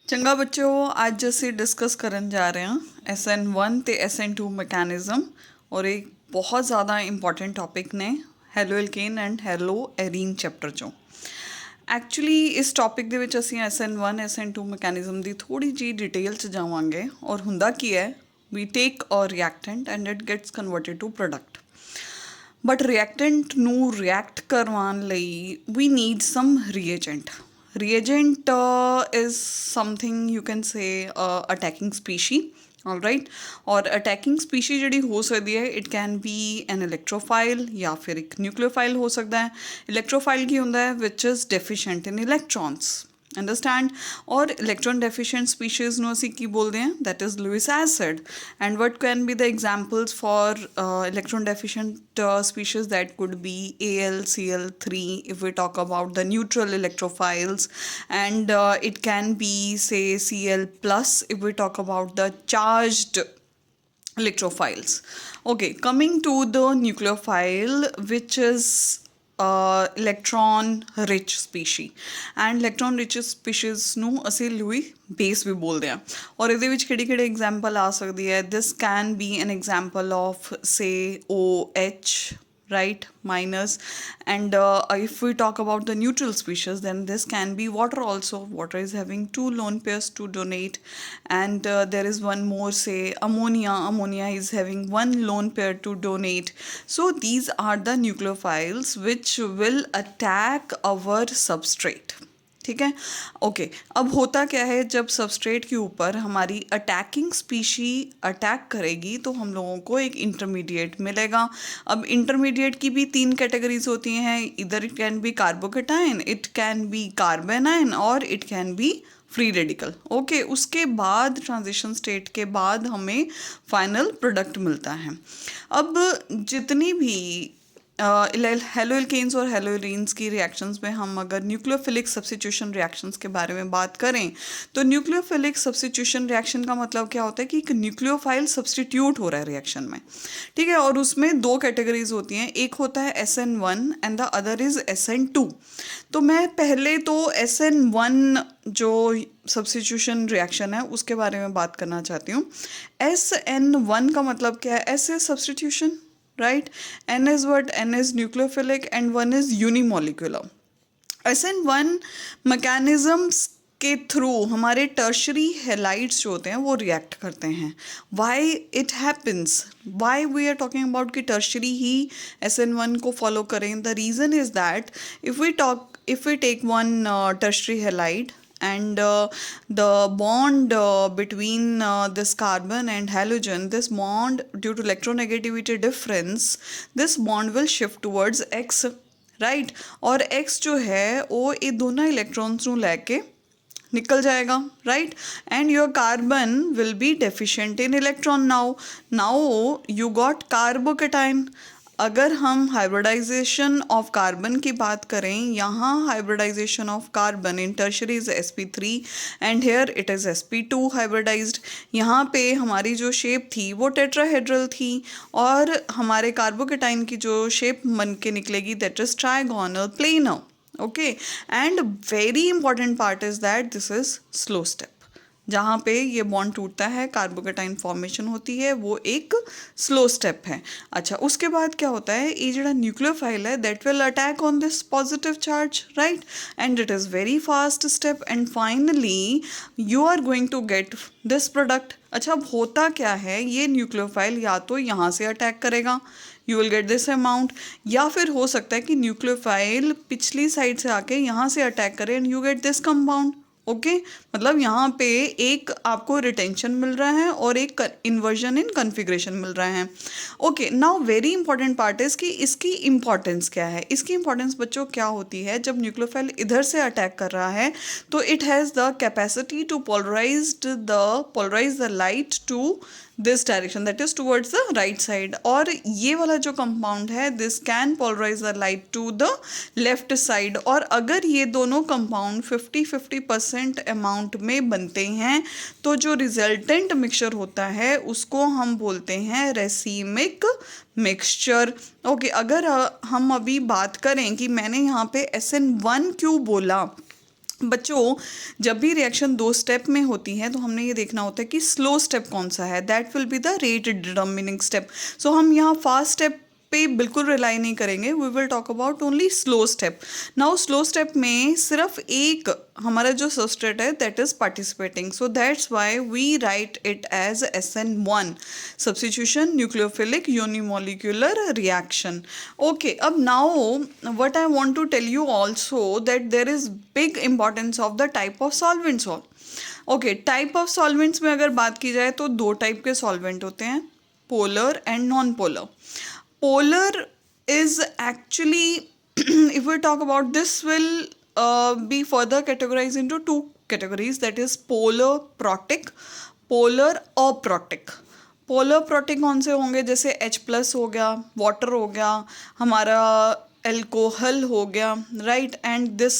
ਚੰਗਾ ਬੱਚਿਓ, ਅੱਜ ਅਸੀਂ ਡਿਸਕਸ ਕਰਨ ਜਾ ਰਹੇ ਹਾਂ SN1 ਤੇ SN2 ਮੈਕੈਨਿਜ਼ਮ ਔਰ ਇੱਕ ਬਹੁਤ ਜ਼ਿਆਦਾ ਇੰਪੋਰਟੈਂਟ ਟੌਪਿਕ ਨੇ ਹੈਲੋ ਐਲਕੇਨ ਐਂਡ ਹੈਲੋ ਐਰੀਨ ਚੈਪਟਰ 'ਚੋਂ। ਐਕਚੁਅਲੀ ਇਸ ਟੌਪਿਕ ਦੇ ਵਿੱਚ ਅਸੀਂ SN1 SN2 ਮੈਕੈਨਿਜ਼ਮ ਦੀ ਥੋੜ੍ਹੀ ਜਿਹੀ ਡਿਟੇਲ 'ਚ ਜਾਵਾਂਗੇ ਔਰ ਹੁੰਦਾ ਕੀ ਹੈ, we take a reactant and it gets converted to product. But reactant ਨੂੰ ਰਿਐਕਟ ਕਰਵਾਉਣ ਲਈ we need some reagent. Reagent is something you can say attacking species, all right, or attacking species ਜਿਹੜੀ ਹੋ ਸਕਦੀ ਹੈ, it can be an electrophile ਜਾਂ ਫਿਰ ਇੱਕ nucleophile ਹੋ ਸਕਦਾ ਹੈ। electrophile ਕੀ ਹੁੰਦਾ ਹੈ, which is deficient in electrons, understand, or electron deficient species ਨੂੰ ਅਸੀਂ ਕੀ ਬੋਲਦੇ ਹਾਂ, that is Lewis acid. And what can be the examples for electron deficient species? That could be AlCl3 if we talk about the neutral electrophiles, and it can be say Cl plus if we talk about the charged electrophiles. Okay, coming to the nucleophile, which is electron rich species, and electron rich species ਨੂੰ ਅਸੀਂ Louis base ਵੀ ਬੋਲਦੇ ਹਾਂ। ਔਰ ਇਹਦੇ ਵਿੱਚ ਕਿਹੜੀ example ਆ ਸਕਦੀ ਹੈ? This can be an example of say OH, right, minus. And if we talk about the neutral species, then this can be water also. Water is having 2 lone pairs to donate, and there is one more, say ammonia is having 1 lone pair to donate. So these are the nucleophiles which will attack our substrate. ठीक है, okay. अब होता क्या है, जब substrate के ऊपर हमारी अटैकिंग स्पीशी अटैक करेगी तो हम लोगों को एक इंटरमीडिएट मिलेगा। अब इंटरमीडिएट की भी 3 कैटेगरीज होती हैं, इधर it can be carbocation, it can be carbanion, और it can be free radical. Okay, उसके बाद ट्रांजिशन स्टेट के बाद हमें फाइनल प्रोडक्ट मिलता है। अब जितनी भी हेलो एल्केन्स और हेलो एरीन्स की रिएक्शंस में हम अगर न्यूक्लियोफिलिक सब्स्टिट्यूशन रिएक्शंस के बारे में बात करें, तो न्यूक्लियोफिलिक सब्स्टिट्यूशन रिएक्शन का मतलब क्या होता है कि एक न्यूक्लियोफाइल सब्स्टिट्यूट हो रहा है रिएक्शन में, ठीक है। और उसमें 2 कैटेगरीज होती हैं, एक होता है SN1 and the other is SN2। तो मैं पहले तो SN1 जो सब्स्टिट्यूशन रिएक्शन है उसके बारे में बात करना चाहती हूँ। SN1 का मतलब क्या है? S is substitution, right? N is what? N is nucleophilic and 1 is unimolecular. SN1 mechanisms के थ्रू हमारे टर्शरी हेलाइड्स जो होते हैं वो रिएक्ट करते हैं। Why it happens, why we are talking about कि टर्शरी ही SN1 को फॉलो करें? The reason is that if we take one tertiary halide, and the bond between this carbon and halogen, this bond, due to electronegativity difference, this bond will shift towards X, right? और X जो है वो ये दोनों electrons ਨੂੰ ਲੈ के निकल जाएगा, right? And your carbon will be deficient in electron. Now you got carbocation. अगर हम हाइब्रिडाइजेशन ऑफ कार्बन की बात करें, यहाँ hybridization of carbon in tertiary is sp3 and here it is sp2 hybridized. यहाँ पे हमारी जो शेप थी वो टेट्राहेड्रल थी, और हमारे कार्बोकेटाइन की जो शेप बन के निकलेगी that is trigonal planar, okay. And very important part is that this is slow step. जहाँ पे ये बॉन्ड टूटता है, कार्बोकेटाइन फॉर्मेशन होती है, वो एक स्लो स्टेप है। अच्छा, उसके बाद क्या होता है, ये जो न्यूक्लियोफाइल है that will attack on this positive charge, right? And it is very fast step, and finally you are going to get this product. अच्छा, अब होता क्या है, ये न्यूक्लियोफाइल या तो यहाँ से अटैक करेगा, you will get this amount, या फिर हो सकता है कि न्यूक्लियोफाइल पिछली साइड से आके यहाँ से अटैक करे and you get this compound. Okay, मतलब यहाँ पे एक आपको रिटेंशन मिल रहा है और एक इन्वर्जन इन कन्फिग्रेशन मिल रहा है। Okay, now very important part is कि इसकी इंपॉर्टेंस क्या है। इसकी इंपॉर्टेंस बच्चों क्या होती है, जब न्यूक्लियोफाइल इधर से अटैक कर रहा है तो it has the capacity to polarize the light to this direction, that is towards the right side. और ये वाला जो कंपाउंड है this can polarize the light to the left side. और अगर ये दोनों कंपाउंड 50-50% अमाउंट में बनते हैं तो जो रिजल्टेंट मिक्सचर होता है उसको हम बोलते हैं रेसिमिक मिक्सचर। ओके, अगर हम अभी बात करें कि मैंने यहाँ पे SN1 क्यों बोला, बच्चों, जब भी रिएक्शन 2 स्टेप में होती है तो हमने ये देखना होता है कि स्लो स्टेप कौन सा है, that will be the rate determining step. So हम यहाँ फास्ट स्टेप पे बिल्कुल रिलाई नहीं करेंगे, we will talk about only slow step. Now slow step में सिर्फ एक हमारा जो सबस्ट्रेट है that is participating, so that's why we write it as SN1, substitution nucleophilic unimolecular reaction. Okay, अब now what I want to tell you also that there is big importance of the type of solvents all. Okay, type of solvents में अगर बात की जाए तो 2 type के solvent होते हैं, polar and non polar. Polar is actually if we talk about this will be further categorized into 2 categories, that is polar protic, polar aprotic। Polar protic कौन से होंगे, जैसे H+ हो गया, वाटर हो गया, हमारा एल्कोहल हो गया, right, and this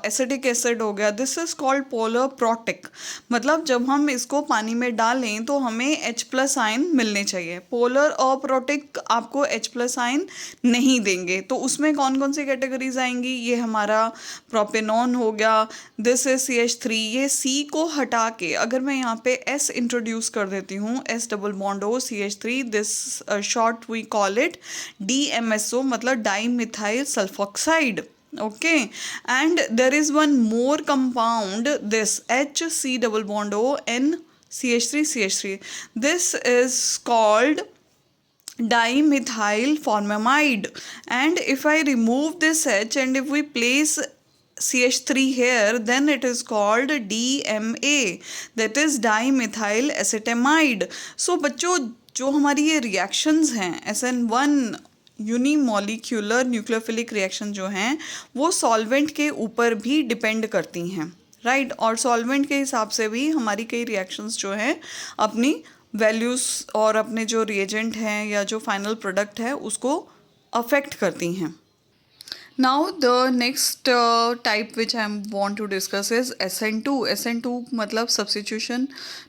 acetic acid हो गया, this is called polar protic. मतलब जब हम इसको पानी में डालें तो हमें H+ आयन मिलने चाहिए। पोलर अप्रोटिक आपको H+ आयन नहीं देंगे। तो उसमें कौन कौन सी कैटेगरीज आएंगी, ये हमारा प्रोपेनॉन हो गया, दिस इज CH3। ये C को हटा के अगर मैं यहाँ पे S इंट्रोड्यूस कर देती हूँ, S double bond O CH3, this short we call it DMSO, मतलब dimethyl sulfoxide. Okay, and there is one more compound, this HC double bond O N CH3 this is called dimethyl formamide, and if I remove this H and if we place CH3 here, then it is called DMA, that is dimethyl acetamide। so बच्चों, जो हमारी ये reactions हैं SN1 unimolecular nucleophilic reaction जो हैं वो solvent के ऊपर भी डिपेंड करती हैं, राइट, और सॉल्वेंट के हिसाब से भी हमारी कई रिएक्शंस जो हैं अपनी वैल्यूज़ और अपने जो रिएजेंट हैं या जो फाइनल प्रोडक्ट है उसको अफेक्ट करती हैं। Now the next type which I want to discuss is SN2। SN2 मतलब substitution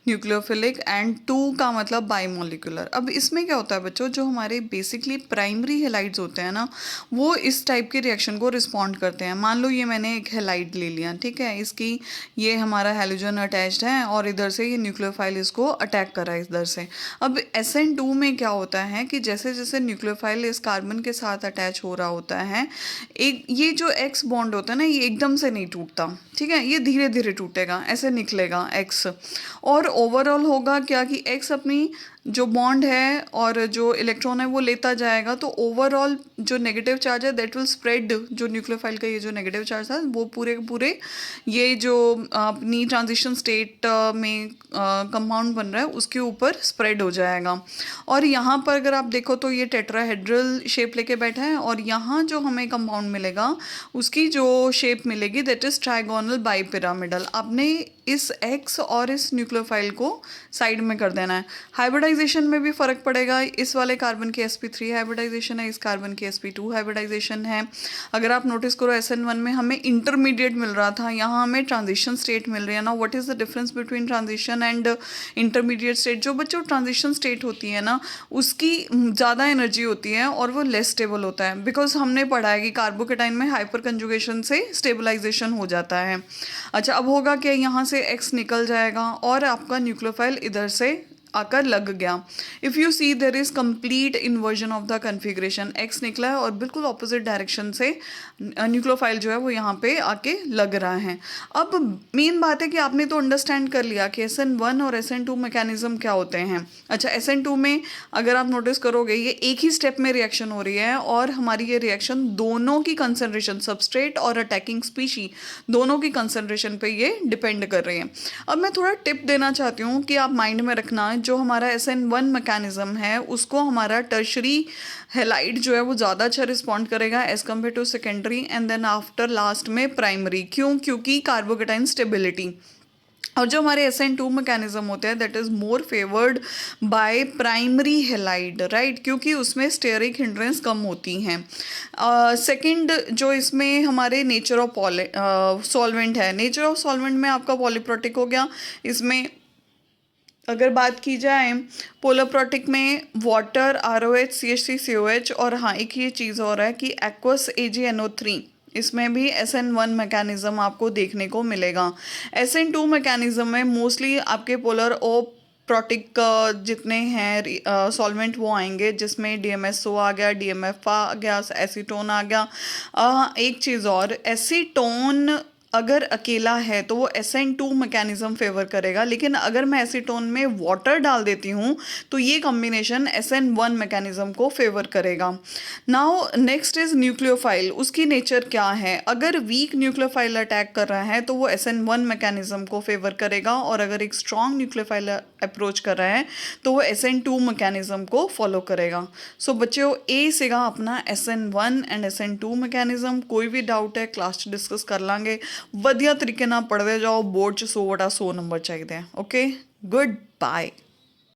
न्यूक्लियोफिलिक एंड 2 का मतलब बाईमोलिकुलर। अब इसमें क्या होता है बच्चों, जो हमारे बेसिकली प्राइमरी हेलाइड्स होते हैं ना, वो इस टाइप के रिएक्शन को रिस्पॉन्ड करते हैं। मान लो ये मैंने एक हेलाइड ले लिया, ठीक है, इसकी ये हमारा हैलोजन अटैच्ड है और इधर से ये न्यूक्लियोफाइल इसको अटैक कर रहा है इधर से। अब SN2 में क्या होता है कि जैसे जैसे न्यूक्लियोफाइल इस कार्बन के साथ अटैच हो रहा होता है, एक ये जो X बॉन्ड होता है ना, ये एकदम से नहीं टूटता, ठीक है, ये धीरे धीरे टूटेगा, ऐसे निकलेगा X, और ओवरऑल होगा क्या कि X अपनी जो बॉन्ड है और जो इलेक्ट्रॉन है वो लेता जाएगा, तो ओवरऑल जो नेगेटिव चार्ज है दैट विल स्प्रेड, जो न्यूक्लियोफाइल का ये जो नेगेटिव चार्ज था वो पूरे पूरे ये जो अपनी ट्रांजिशन स्टेट में कंपाउंड बन रहा है उसके ऊपर स्प्रेड हो जाएगा। और यहाँ पर अगर आप देखो तो ये टेट्राहेड्रल शेप लेके बैठा है, और यहाँ जो हमें कंपाउंड मिलेगा उसकी जो शेप मिलेगी दैट इज ट्राइगोनल बाईपिरामिडल। आपने इस X और इस न्यूक्लियोफाइल को साइड में कर देना है। हाइब्रिडाइजेशन में भी फ़र्क पड़ेगा, इस वाले कार्बन की sp3 हाइब्रिडाइजेशन है, इस कार्बन की sp2 हाइब्रिडाइजेशन है। अगर आप नोटिस करो SN1 में हमें इंटरमीडिएट मिल रहा था, यहाँ हमें ट्रांजिशन स्टेट मिल रही है ना। What is the difference between transition and intermediate state? जो बच्चों ट्रांजिशन स्टेट होती है ना उसकी ज़्यादा एनर्जी होती है और वो लेस स्टेबल होता है, बिकॉज हमने पढ़ा है कि कार्बोकेटाइन में हाइपर कंजुगेशन से स्टेबलाइजेशन हो जाता है। अच्छा, अब होगा क्या, यहाँ से X निकल जाएगा और आपका न्यूक्लियोफाइल इधर से आकर लग गया। If you see there is complete inversion of the configuration, X निकला है और बिल्कुल ऑपोजिट डायरेक्शन से न्यूक्लियोफाइल जो है वो यहाँ पे आके लग रहा है। अब मेन बात है कि आपने तो अंडरस्टैंड कर लिया कि SN1 और SN2 मैकेनिज्म क्या होते हैं। अच्छा, SN2 में अगर आप नोटिस करोगे ये एक ही स्टेप में रिएक्शन हो रही है और हमारी ये रिएक्शन दोनों की कंसनट्रेशन, सबस्ट्रेट और अटैकिंग स्पीशी दोनों की कंसनट्रेशन पे ये डिपेंड कर रही है। अब मैं थोड़ा टिप देना चाहती हूँ कि आप माइंड में रखना, जो हमारा SN1 मैकेनिज्म है उसको हमारा टर्शरी हेलाइड जो है वो ज़्यादा अच्छा रिस्पॉन्ड करेगा as compared to secondary and then after last में प्राइमरी। क्यों? क्योंकि कार्बोकेटाइन स्टेबिलिटी। और जो हमारे SN2 मैकेनिज्म होते हैं that is more favoured by primary halide, right, क्योंकि उसमें स्टेरिक हिंड्रेंस कम होती हैं। सेकंड जो इसमें हमारे नेचर ऑफ सॉल्वेंट है, नेचर ऑफ सॉल्वेंट में आपका पॉलीप्रोटिक हो गया। इसमें अगर बात की जाए पोलर प्रोटिक में वाटर ROH CH3COH, और हाँ एक ये चीज़ और है कि एक्वस AgNO3 इसमें भी SN1 मैकेनिज्म आपको देखने को मिलेगा। SN2 मैकेनिज्म में मोस्टली आपके पोलर ओ प्रोटिक जितने हैं सॉल्वेंट वो आएंगे, जिसमें DMSO आ गया, DMF आ गया, एसीटोन आ गया। एक चीज़ और, एसीटोन अगर अकेला है तो वो SN2 मैकेनिज्म फेवर करेगा, लेकिन अगर मैं एसीटोन में वाटर डाल देती हूँ तो ये कॉम्बिनेशन SN1 मैकेनिज्म को फेवर करेगा। Now next is nucleophile. उसकी नेचर क्या है? अगर वीक न्यूक्लियोफाइल अटैक कर रहा है तो वो SN1 मैकेनिज्म को फेवर करेगा, और अगर एक स्ट्रॉन्ग न्यूक्लियोफाइल अप्रोच कर रहा है तो वो SN2 मैकेनिज्म को फॉलो करेगा। सो बच्चों, ए सीगा अपना SN1 एंड SN2 मैकेनिज्म। कोई भी डाउट है क्लास 'ਚ डिस्कस कर लांगे। ਵਧੀਆ ਤਰੀਕੇ ਨਾਲ ਪੜ੍ਹਦੇ ਜਾਓ, ਬੋਰਡ 'ਚ 100/100 ਨੰਬਰ ਚਾਹੀਦੇ ਆ। Okay, good bye.